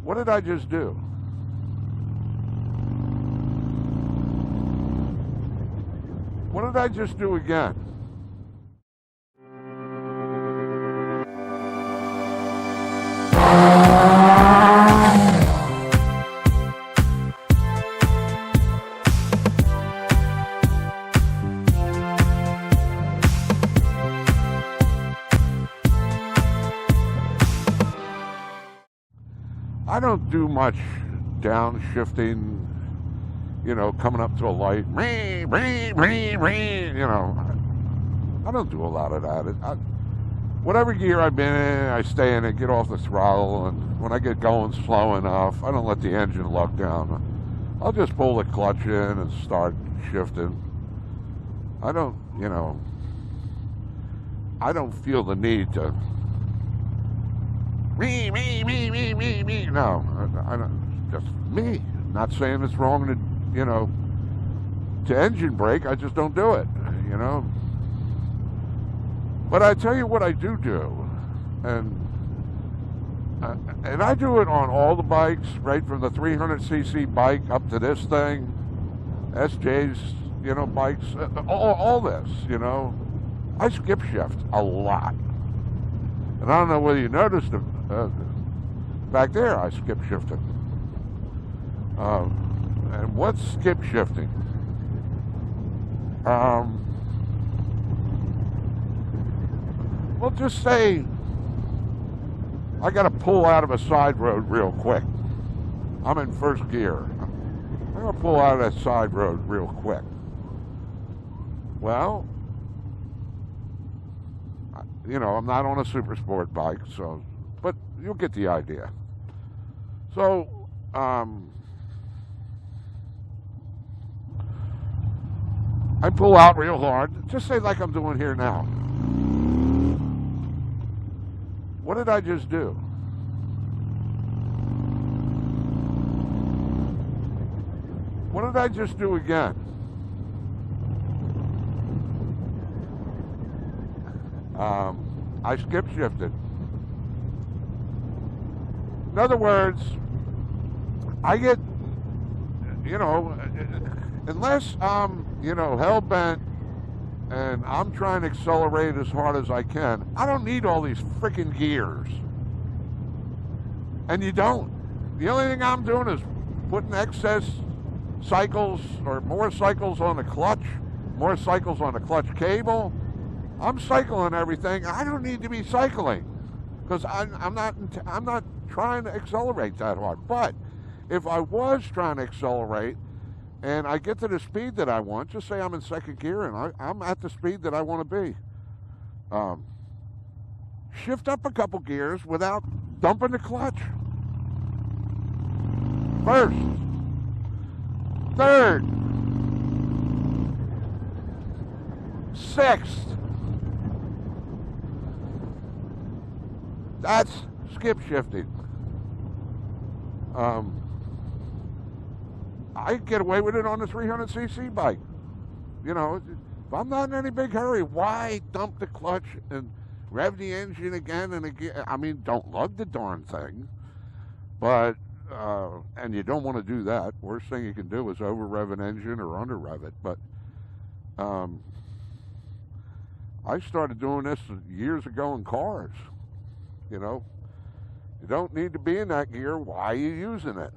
What did I just do? What did I just do again? I don't do much downshifting, coming up to a light, you know. I don't do a lot of that. Whatever gear I've been in, I stay in it, get off the throttle, and when I get going slow enough, I don't let the engine lock down. I'll just pull the clutch in and start shifting. I don't feel the need to me. No, I don't. Just me. Not saying it's wrong to engine brake. I just don't do it. But I tell you what I do, and I do it on all the bikes, right from the 300cc bike up to this thing, SJ's, bikes, all this, I skip shift a lot. And I don't know whether you noticed it, back there I skip shifted. And what's skip shifting? Well, just say I got to pull out of a side road real quick. I'm in first gear. I'm going to pull out of that side road real quick. Well, I'm not on a super sport bike, but you'll get the idea. So, I pull out real hard, just say like I'm doing here now. What did I just do? What did I just do again? I skip shifted. In other words, I get, unless I'm, hell bent and I'm trying to accelerate as hard as I can, I don't need all these freaking gears. And you don't. The only thing I'm doing is putting excess cycles or more cycles on the clutch, more cycles on the clutch cable. I'm cycling everything. I don't need to be cycling because I'm not trying to accelerate that hard. But if I was trying to accelerate and I get to the speed that I want, just say I'm in second gear and I'm at the speed that I want to be, shift up a couple gears without dumping the clutch. First, third, sixth. That's skip shifting. I get away with it on the 300cc bike. If I'm not in any big hurry, why dump the clutch and rev the engine again and again? I mean, don't lug the darn thing, but and you don't want to do that. Worst thing you can do is over rev an engine or under rev it. But I started doing this years ago in cars. You don't need to be in that gear. Why are you using it?